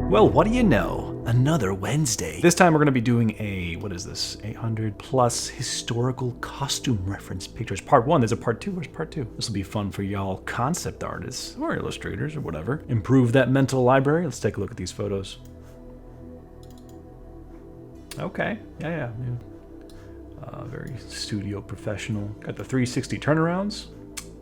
Well, what do you know? Another Wednesday. This time we're going to be doing a, what is this, 800 plus historical costume reference pictures. Part 1, there's a part 2, where's part 2? This will be fun for y'all concept artists or illustrators or whatever. Improve that mental library. Let's take a look at these photos. Okay, yeah. Very studio professional. Got the 360 turnarounds.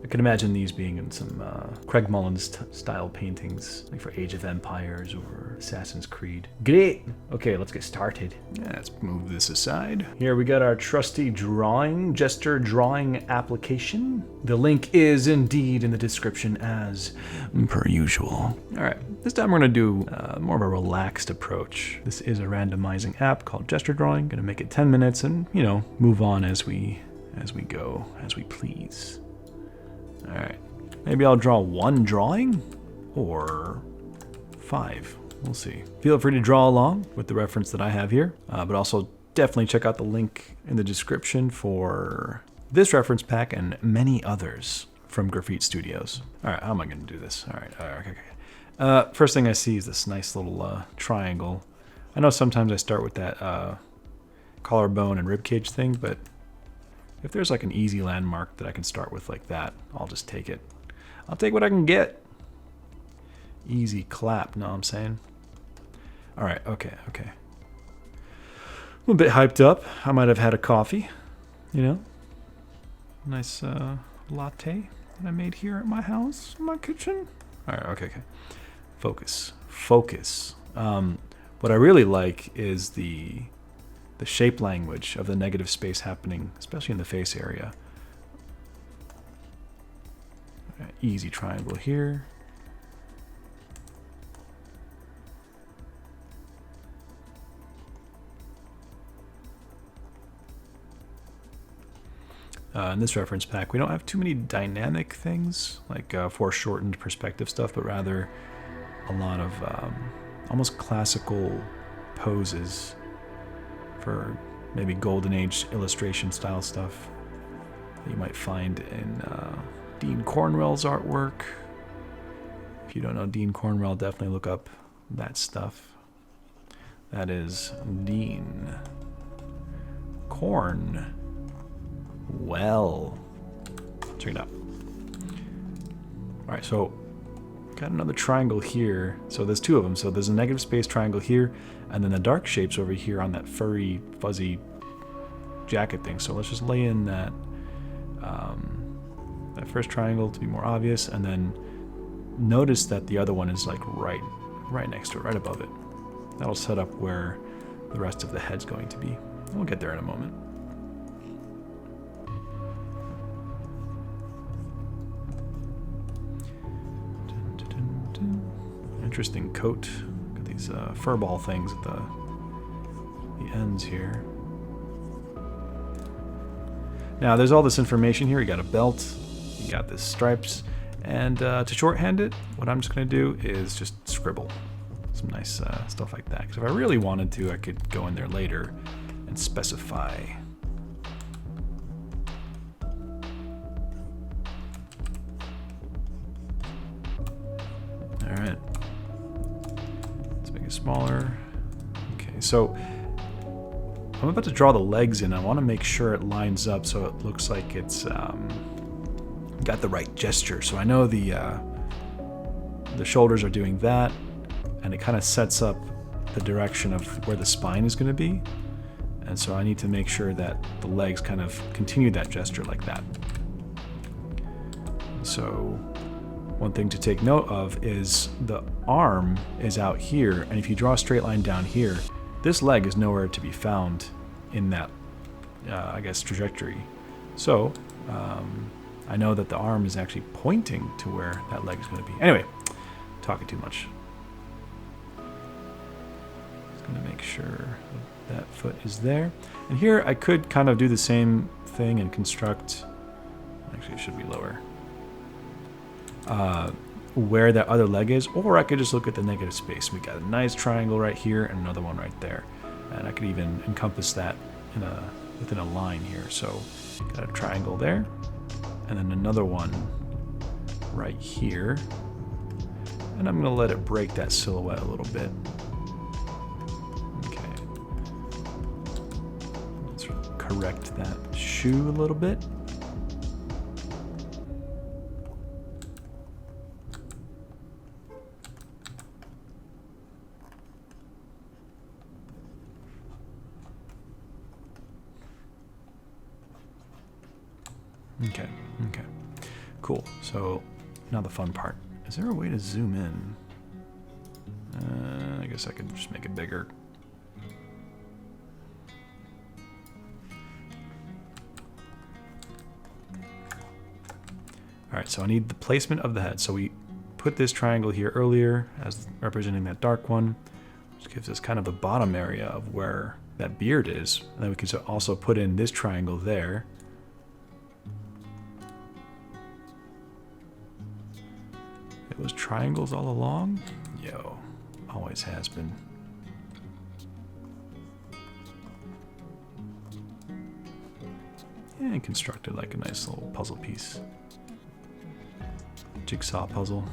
I can imagine these being in some Craig Mullins style paintings, like for Age of Empires or Assassin's Creed. Great! Okay, let's get started. Yeah, let's move this aside. Here we got our trusty gesture drawing application. The link is indeed in the description as per usual. All right, this time we're gonna do more of a relaxed approach. This is a randomizing app called Gesture Drawing. Gonna make it 10 minutes and, you know, move on as we go, as we please. All right, maybe I'll draw one drawing or 5. We'll see. Feel free to draw along with the reference that I have here, but also definitely check out the link in the description for this reference pack and many others from Graffiti Studios. All right, how am I going to do this? All right, okay. First thing I see is this nice little triangle. I know sometimes I start with that collarbone and ribcage thing, but if there's like an easy landmark that I can start with like that, I'll just take it. I'll take what I can get. Easy clap, know what I'm saying? All right, okay. I'm a bit hyped up. I might have had a coffee, you know? Nice latte that I made here at my house, in my kitchen. All right, okay. Focus. What I really like is the shape language of the negative space happening, especially in the face area. Right, easy triangle here. In this reference pack, we don't have too many dynamic things, like foreshortened perspective stuff, but rather a lot of almost classical poses for maybe Golden Age illustration style stuff that you might find in Dean Cornwell's artwork. If you don't know Dean Cornwell, definitely look up that stuff. That is Dean Cornwell. Check it out. All right, so got another triangle here. So there's 2 of them. So there's a negative space triangle here, and then the dark shapes over here on that furry, fuzzy jacket thing. So let's just lay in that that first triangle to be more obvious, and then notice that the other one is like right next to it, right above it. That'll set up where the rest of the head's going to be. We'll get there in a moment. Interesting coat. Got these furball things at the ends here. Now there's all this information here. You got a belt, you got this stripes, and to shorthand it, what I'm just going to do is just scribble some nice stuff like that. Because if I really wanted to, I could go in there later and specify. All right. Smaller. Okay, so I'm about to draw the legs in. I want to make sure it lines up so it looks like it's got the right gesture. So I know the shoulders are doing that, and it kind of sets up the direction of where the spine is going to be. And so I need to make sure that the legs kind of continue that gesture like that. So one thing to take note of is the arm is out here, and if you draw a straight line down here, this leg is nowhere to be found in that, I guess, trajectory. So I know that the arm is actually pointing to where that leg is going to be. Anyway, talking too much. Just going to make sure that foot is there. And here I could kind of do the same thing and construct, actually it should be lower, where that other leg is, or I could just look at the negative space. We got a nice triangle right here and another one right there, and I could even encompass that within a line here. So got a triangle there, and then another one right here, and I'm gonna let it break that silhouette a little bit. correct that shoe a little bit. Okay, okay. Cool. So now the fun part. Is there a way to zoom in? I guess I could just make it bigger. Alright, so I need the placement of the head. So we put this triangle here earlier as representing that dark one, which gives us kind of a bottom area of where that beard is. And then we can also put in this triangle there. It was triangles all along? Yo, always has been. And constructed like a nice little puzzle piece. Jigsaw puzzle.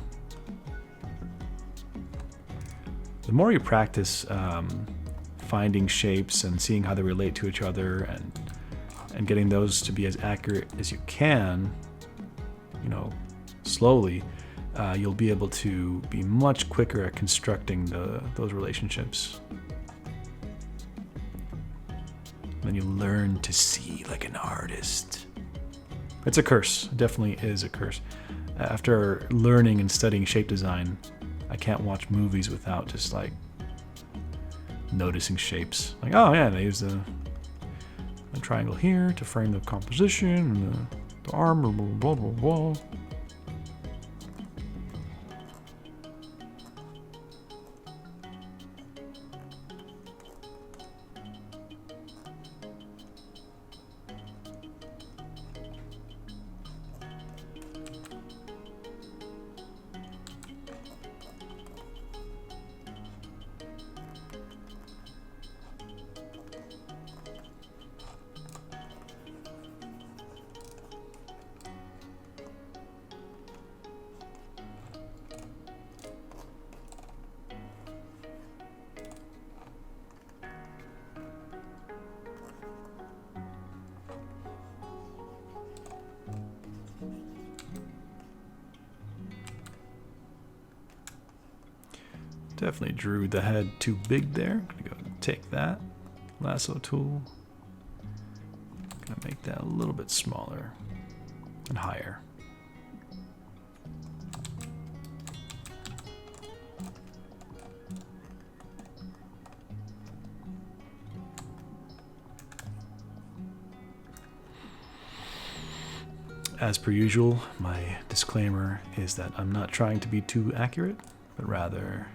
The more you practice finding shapes and seeing how they relate to each other and getting those to be as accurate as you can, you know, slowly, you'll be able to be much quicker at constructing those relationships. Then you learn to see like an artist. It's a curse. It definitely is a curse. After learning and studying shape design, I can't watch movies without just like noticing shapes. Like, oh yeah, they use a triangle here to frame the composition and the arm, blah, blah, blah, blah. Definitely drew the head too big there. Gonna go take that lasso tool. Gonna make that a little bit smaller and higher. As per usual, my disclaimer is that I'm not trying to be too accurate, but rather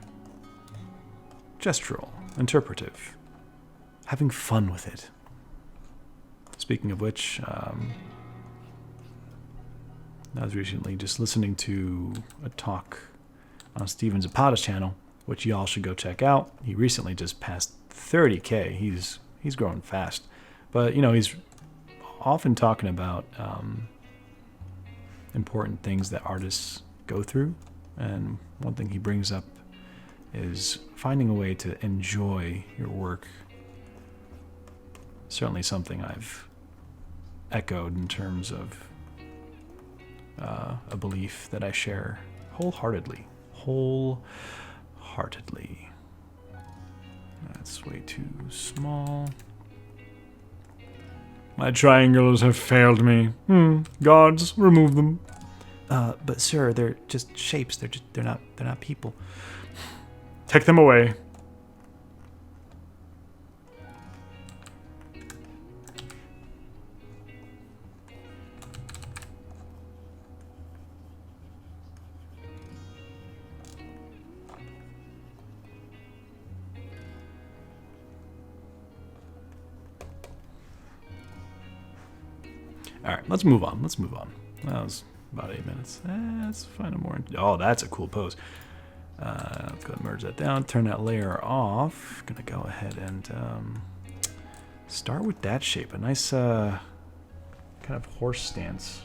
gestural, interpretive, having fun with it. Speaking of which, I was recently just listening to a talk on Steven Zapata's channel, which y'all should go check out. He recently just passed 30K. He's growing fast, but you know, he's often talking about important things that artists go through, and one thing he brings up is finding a way to enjoy your work. Certainly something I've echoed in terms of a belief that I share wholeheartedly. That's way too small. My triangles have failed me. Gods, remove them. But sir, they're just shapes. They're not people. Take them away. All right, let's move on. That was about 8 minutes. Let's find a more. Oh, that's a cool pose. Let's go merge that down, turn that layer off. Gonna go ahead and start with that shape. A nice kind of horse stance.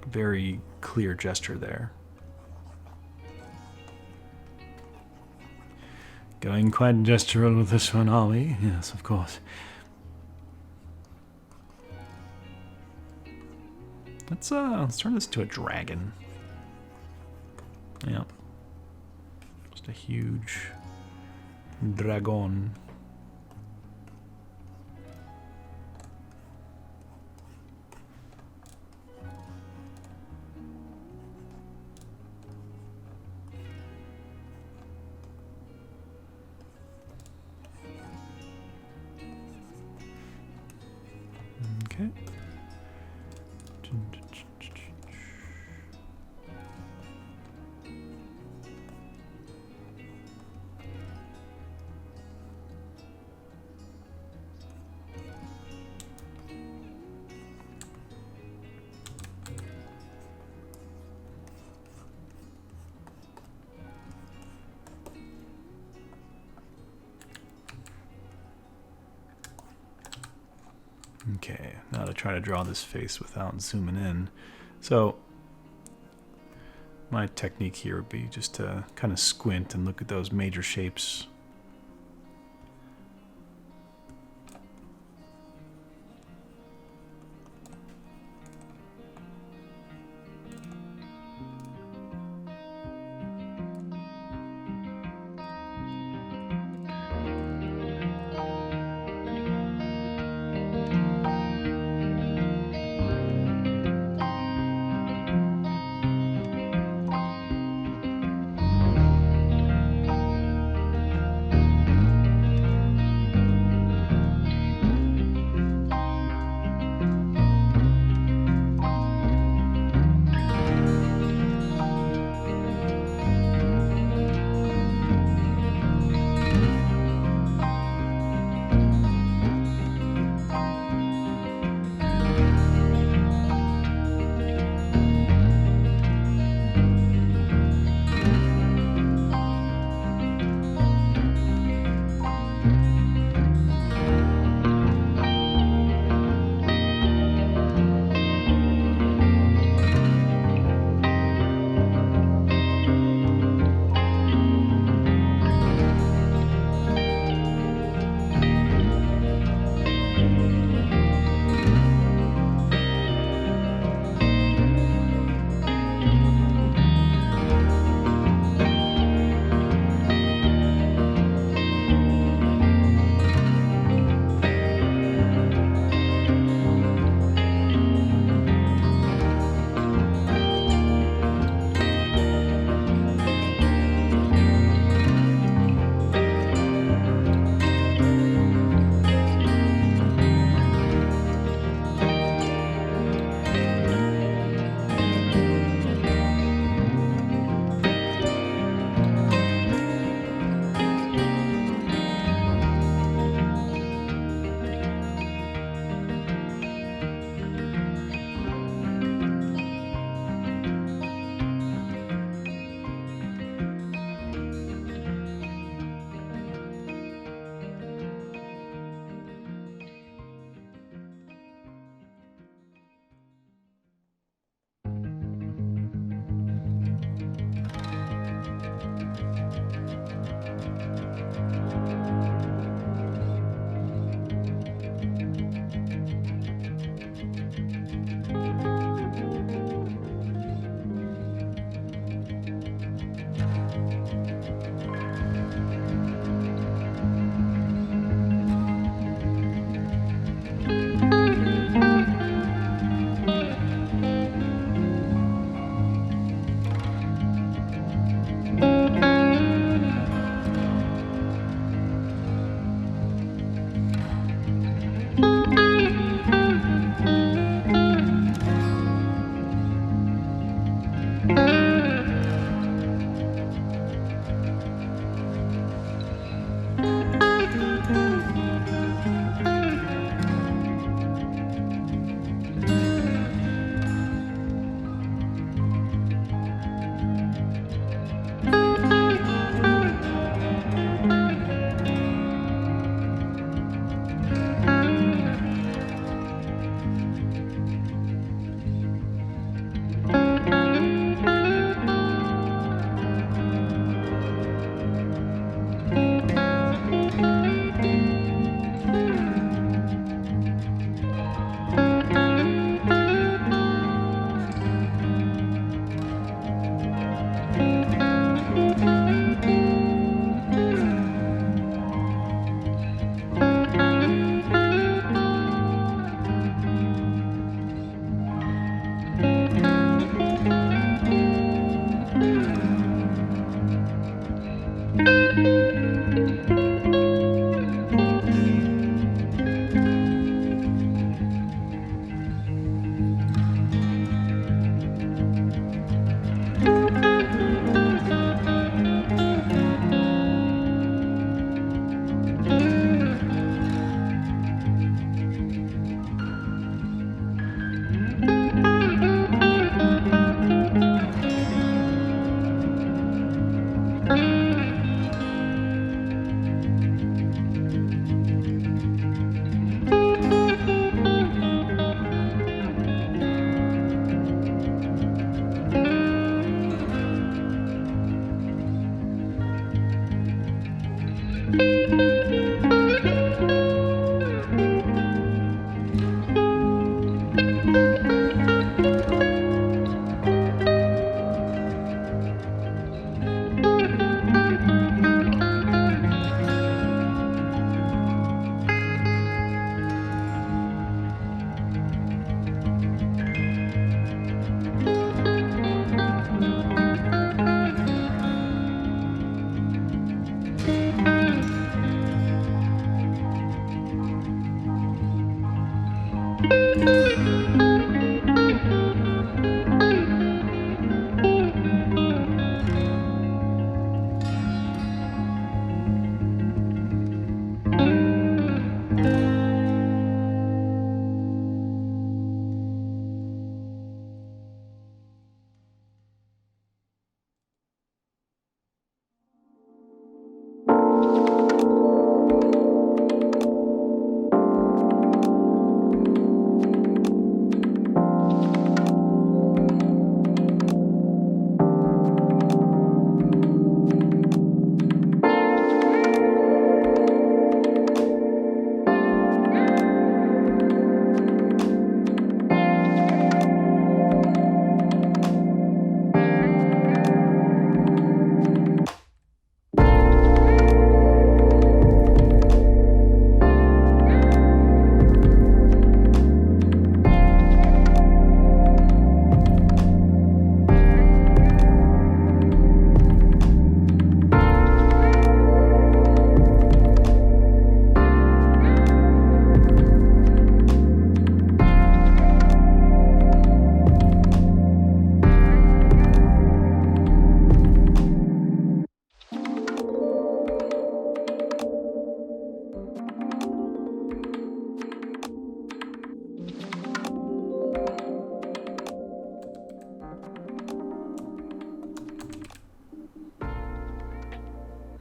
Very clear gesture there. Going quite gestural with this one, are we? Yes, of course. Let's turn this to a dragon. Yeah. Just a huge dragon. Okay. Okay, now to try to draw this face without zooming in. So my technique here would be just to kind of squint and look at those major shapes.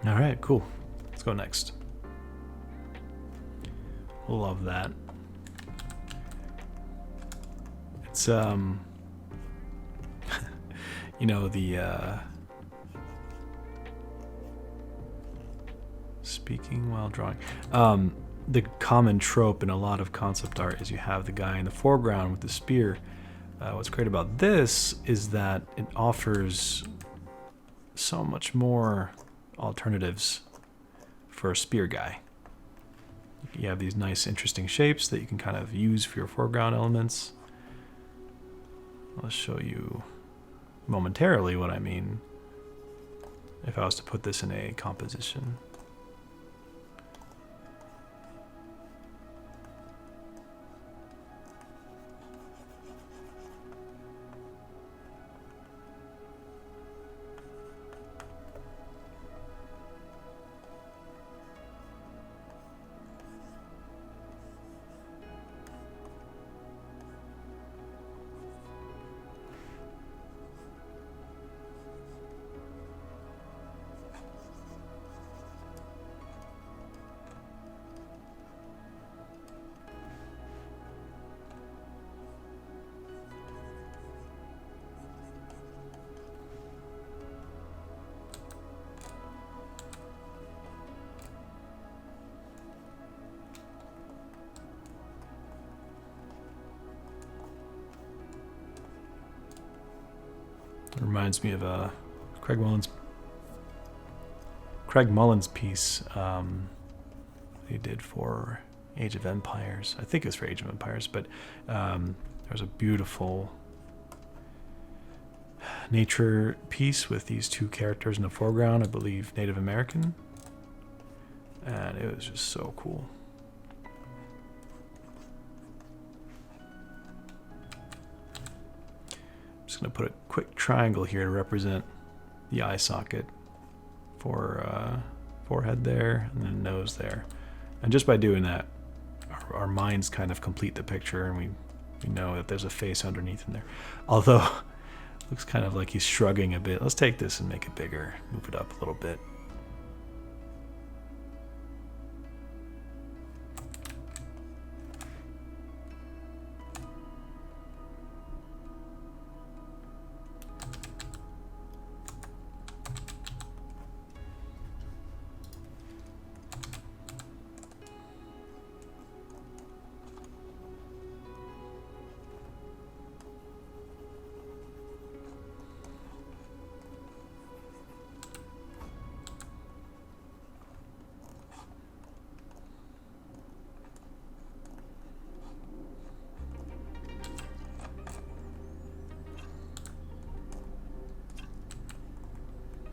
All right, cool. Let's go next. Love that. It's you know, the speaking while drawing. The common trope in a lot of concept art is you have the guy in the foreground with the spear. What's great about this is that it offers so much more alternatives for a spear guy. You have these nice, interesting shapes that you can kind of use for your foreground elements. I'll show you momentarily what I mean if I was to put this in a composition. It reminds me of a Craig Mullins piece he did for Age of Empires. I think it was for Age of Empires, but there's a beautiful nature piece with these two characters in the foreground, I believe Native American, and it was just so cool. Just going to put a quick triangle here to represent the eye socket for forehead there and then nose there. And just by doing that, our minds kind of complete the picture, and we know that there's a face underneath in there. Although, it looks kind of like he's shrugging a bit. Let's take this and make it bigger, move it up a little bit.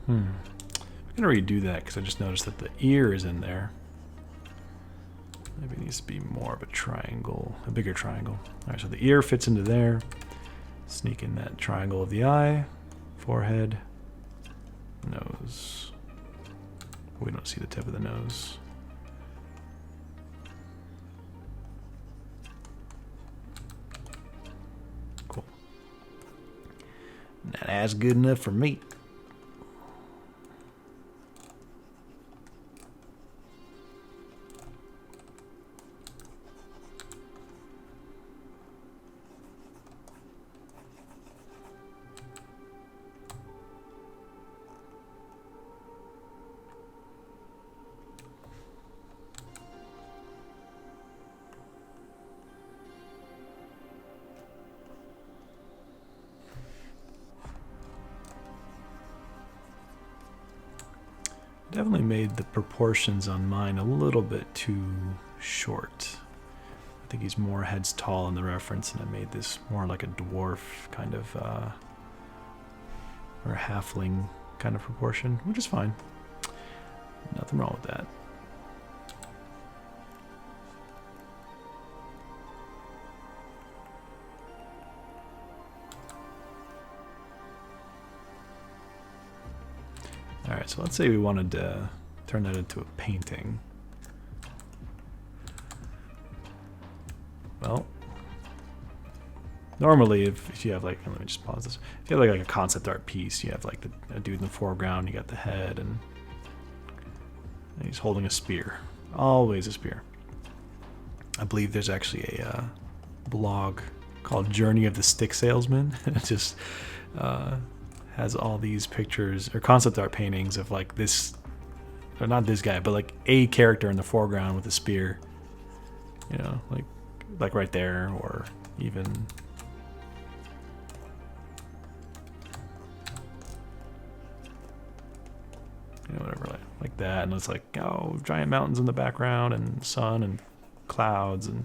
I'm gonna redo that because I just noticed that the ear is in there. Maybe it needs to be more of a triangle, a bigger triangle. All right, so the ear fits into there. Sneak in that triangle of the eye, forehead, nose. We don't see the tip of the nose. Cool. That's good enough for me. Definitely made the proportions on mine a little bit too short. I think he's more heads tall in the reference, and I made this more like a dwarf kind of, or a halfling kind of proportion, which is fine. Nothing wrong with that. Alright, so let's say we wanted to turn that into a painting. Well, normally if you have like, let me just pause this. If you have like a concept art piece, you have like a dude in the foreground, you got the head, and And he's holding a spear. Always a spear. I believe there's actually a blog called Journey of the Stick Salesman. It just has all these pictures or concept art paintings of like this, or not this guy, but like a character in the foreground with a spear. You know, like right there, or even whatever, like that, and it's like, oh, giant mountains in the background and sun and clouds and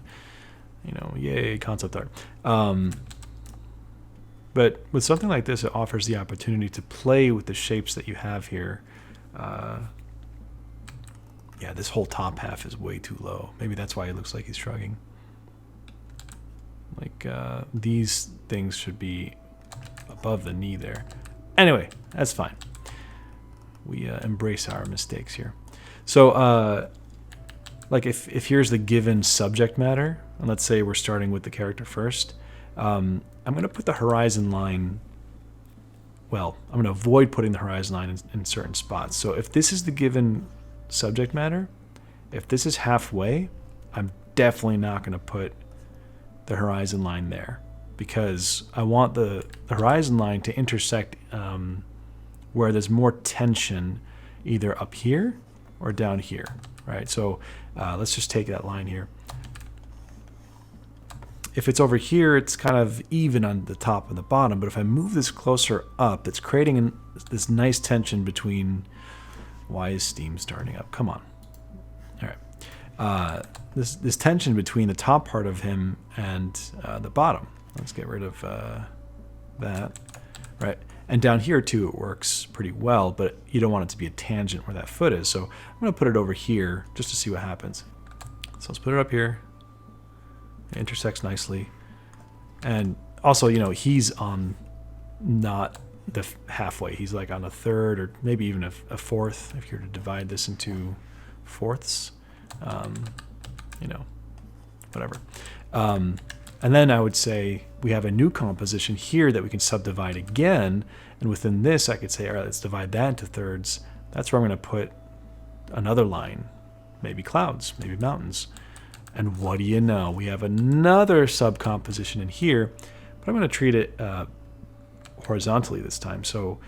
yay, concept art. But with something like this, it offers the opportunity to play with the shapes that you have here. Yeah, this whole top half is way too low. Maybe that's why it looks like he's shrugging. Like these things should be above the knee there. Anyway, that's fine. We embrace our mistakes here. So like if here's the given subject matter, and let's say we're starting with the character first, I'm going to put the horizon line, well, I'm going to avoid putting the horizon line in certain spots. So if this is the given subject matter, if this is halfway, I'm definitely not going to put the horizon line there, because I want the horizon line to intersect where there's more tension, either up here or down here, right? So let's just take that line here. If it's over here, it's kind of even on the top and the bottom, but if I move this closer up, it's creating this nice tension between... Why is Steam starting up? Come on. All right. This tension between the top part of him and the bottom. Let's get rid of that. Right. And down here, too, it works pretty well, but you don't want it to be a tangent where that foot is. So I'm going to put it over here just to see what happens. So let's put it up here. It intersects nicely. And also, he's on not the halfway. He's like on a third, or maybe even a fourth, if you're to divide this into fourths. Whatever. And then I would say we have a new composition here that we can subdivide again. And within this, I could say, all right, let's divide that into thirds. That's where I'm going to put another line, maybe clouds, maybe mountains. And what do you know? We have another subcomposition in here, but I'm going to treat it horizontally this time. So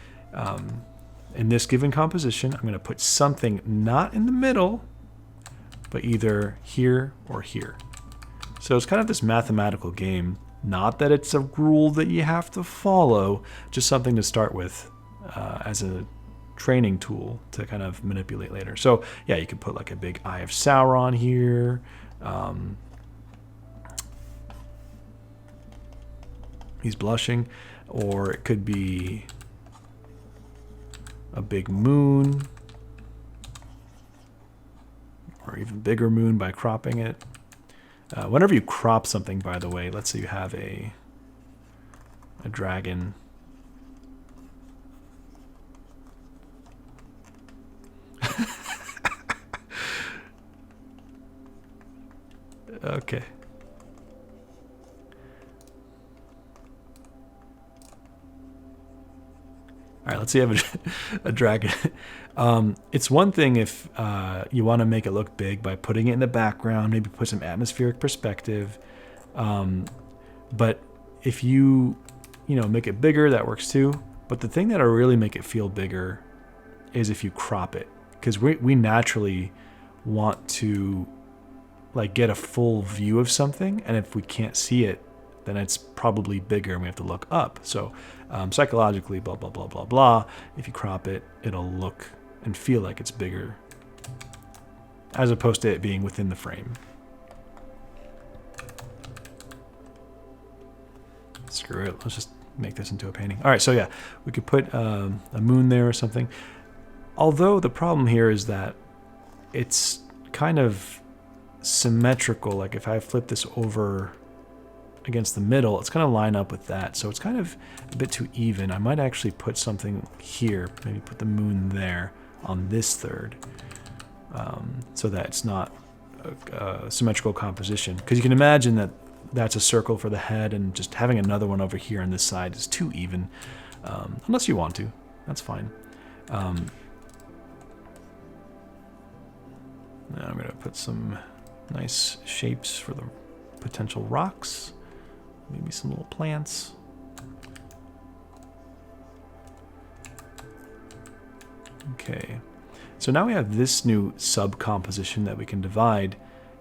in this given composition, I'm going to put something not in the middle, but either here or here. So it's kind of this mathematical game. Not that it's a rule that you have to follow, just something to start with as a training tool to kind of manipulate later. So yeah, you could put like a big Eye of Sauron here. He's blushing. Or it could be a big moon, or even bigger moon by cropping it. Whenever you crop something, by the way, let's say you have a dragon. Okay. All right, let's say you have a dragon. It's one thing if you want to make it look big by putting it in the background, maybe put some atmospheric perspective. But if you make it bigger, that works too. But the thing that'll really make it feel bigger is if you crop it, because we naturally want to like get a full view of something, and if we can't see it, then it's probably bigger and we have to look up. So psychologically, blah, blah, blah, blah, blah. If you crop it, it'll look and feel like it's bigger as opposed to it being within the frame. Screw it. Let's just make this into a painting. All right, so yeah, we could put a moon there or something. Although the problem here is that it's kind of symmetrical. Like if I flip this over against the middle, it's going to line up with that. So it's kind of a bit too even. I might actually put something here, maybe put the moon there on this third, so that it's not a symmetrical composition. Because you can imagine that that's a circle for the head, and just having another one over here on this side is too even, unless you want to. That's fine. Now I'm going to put some nice shapes for the potential rocks. Maybe some little plants. Okay. So now we have this new sub-composition that we can divide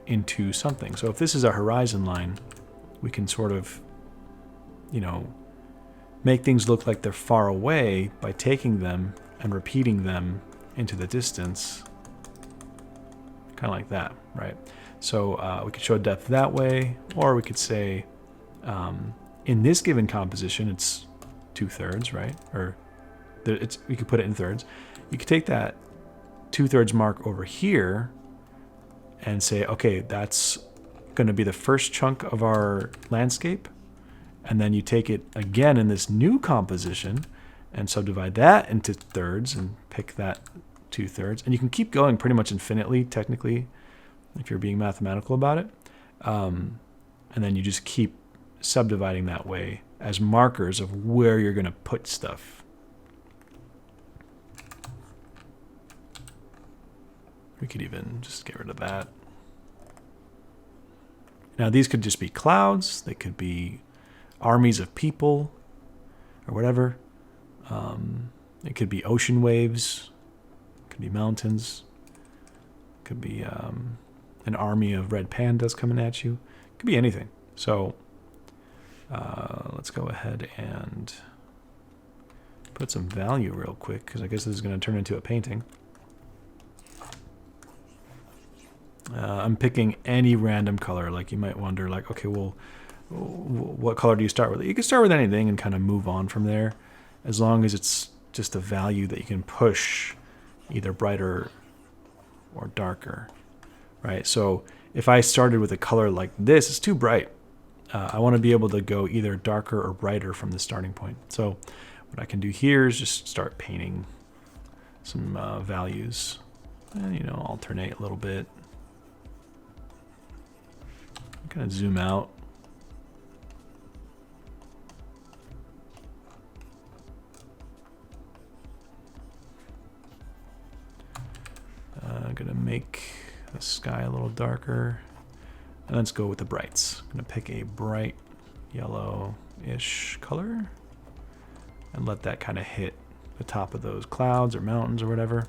into something. So if this is our horizon line, we can sort of, you know, make things look like they're far away by taking them and repeating them into the distance. Kind of like that, right? So we could show depth that way, or we could say, in this given composition, it's 2/3, right? Or we could put it in thirds. You could take that 2/3 mark over here and say, okay, that's going to be the first chunk of our landscape. And then you take it again in this new composition and subdivide that into thirds and pick that 2/3. And you can keep going pretty much infinitely, technically, if you're being mathematical about it. And then you just keep subdividing that way as markers of where you're going to put stuff. We could even just get rid of that. Now these could just be clouds. They could be armies of people or whatever. It could be ocean waves. It could be mountains. It could be an army of red pandas coming at you. It could be anything. So let's go ahead and put some value real quick, because I guess this is going to turn into a painting. I'm picking any random color. Like you might wonder, like, okay, well, what color do you start with? You can start with anything and kind of move on from there, as long as it's just a value that you can push either brighter or darker, right? So if I started with a color like this, it's too bright. I want to be able to go either darker or brighter from the starting point. So what I can do here is just start painting some values and, you know, alternate a little bit. Kind of zoom out. I'm gonna make the sky a little darker, and let's go with the brights. I'm gonna pick a bright yellow-ish color and let that kind of hit the top of those clouds or mountains or whatever.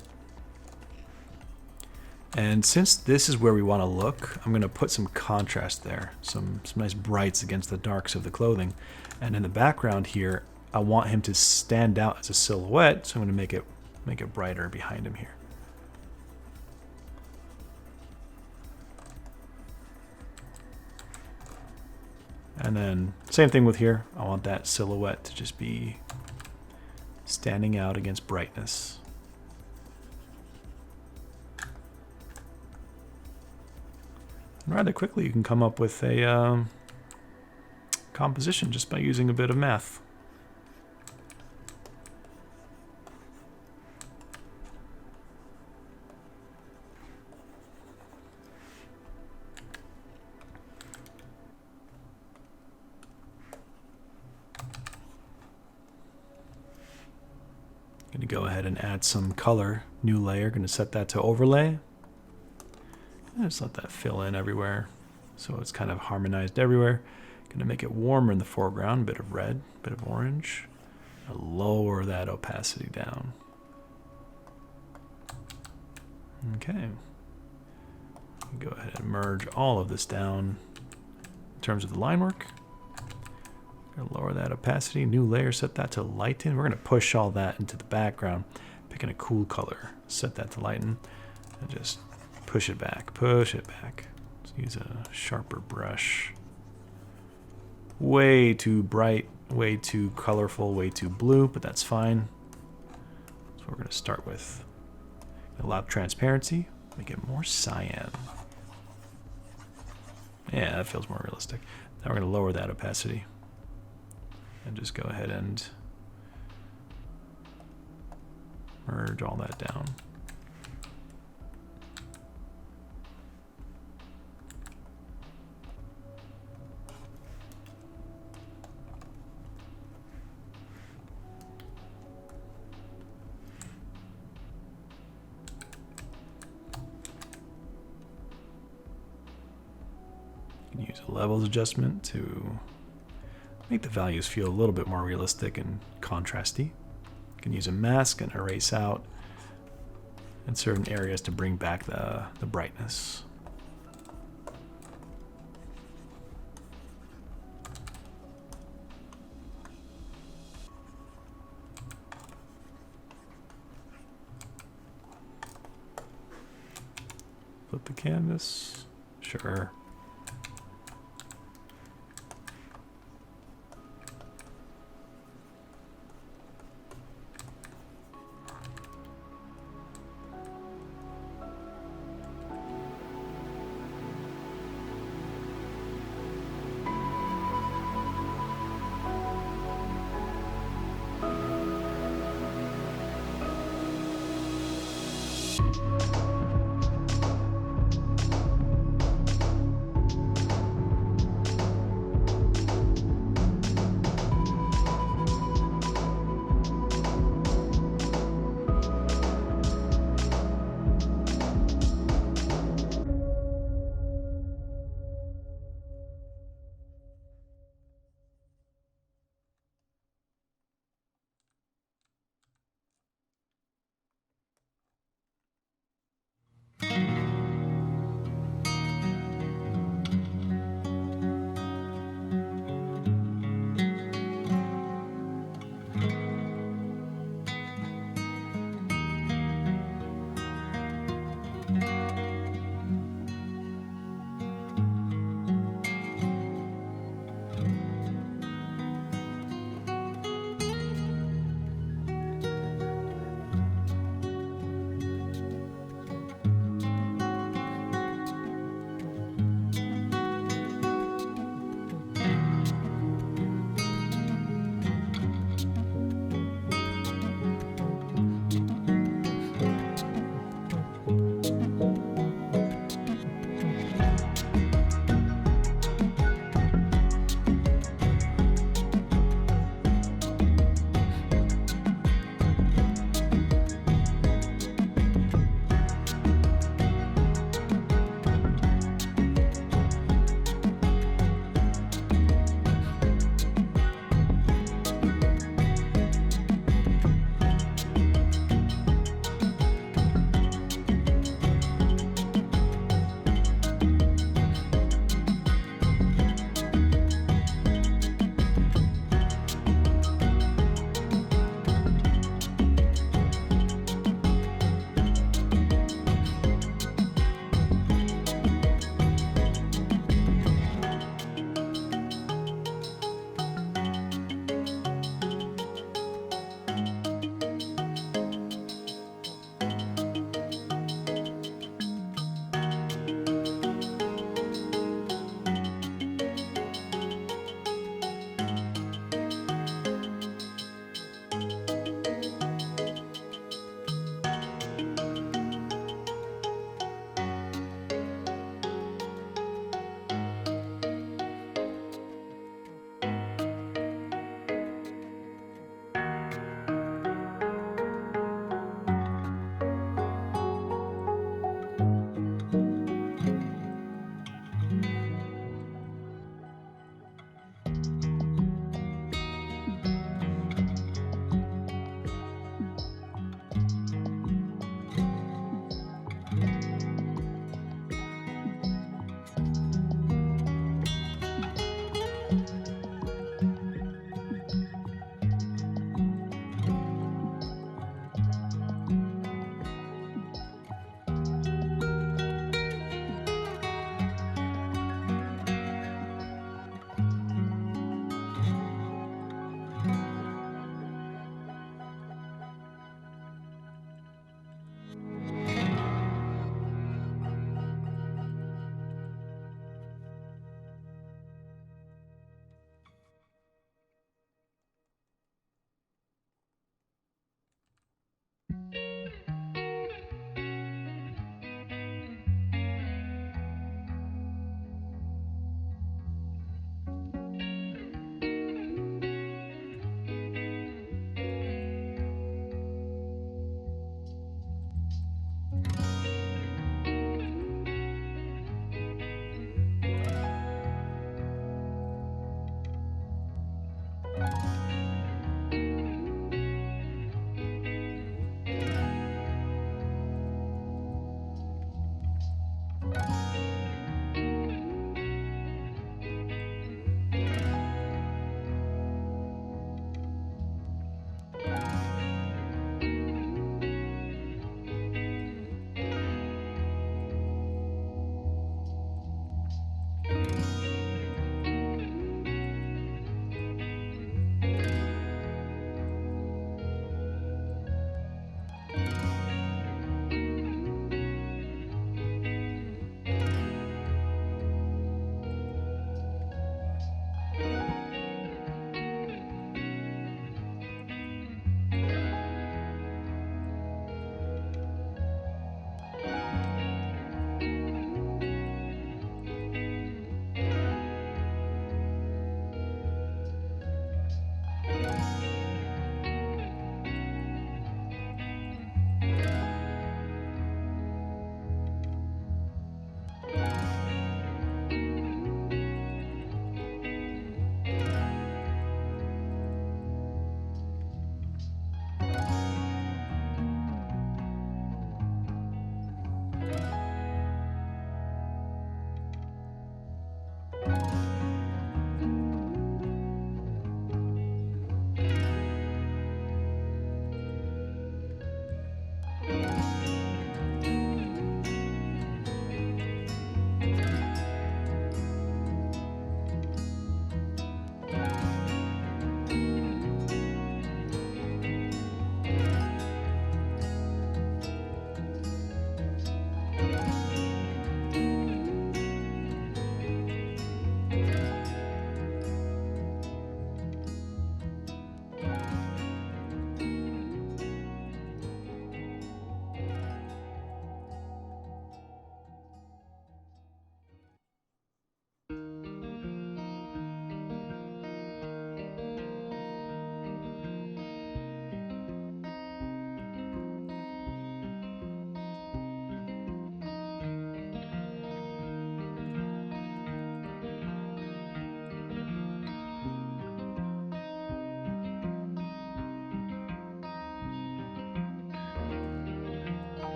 And since this is where we want to look, I'm going to put some contrast there, some nice brights against the darks of the clothing. And in the background here, I want him to stand out as a silhouette, so I'm going to make it brighter behind him here. And then same thing with here. I want that silhouette to just be standing out against brightness. Rather quickly, you can come up with a composition just by using a bit of math. I'm going to go ahead and add some color. New layer, going to set that to overlay. Just let that fill in everywhere so it's kind of harmonized everywhere. Going to make it warmer in the foreground, a bit of red, a bit of orange. Lower that opacity down. Okay. Go ahead and merge all of this down in terms of the line work. Lower that opacity, new layer, set that to lighten. We're going to push all that into the background, picking a cool color, set that to lighten, and just push it back, push it back. Let's use a sharper brush. Way too bright, way too colorful, way too blue, but that's fine. So we're going to start with allow transparency, make it more cyan. Yeah, that feels more realistic. Now we're going to lower that opacity and just go ahead and merge all that down. levels adjustment to make the values feel a little bit more realistic and contrasty. You can use a mask and erase out in certain areas to bring back the brightness. Flip the canvas. Sure.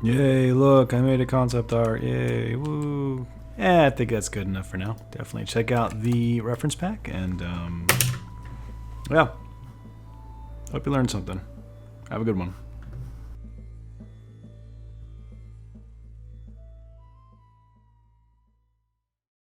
Yay, look, I made a concept art. Yay, woo. I think that's good enough for now. Definitely check out the reference pack, and yeah. Hope you learned something. Have a good one.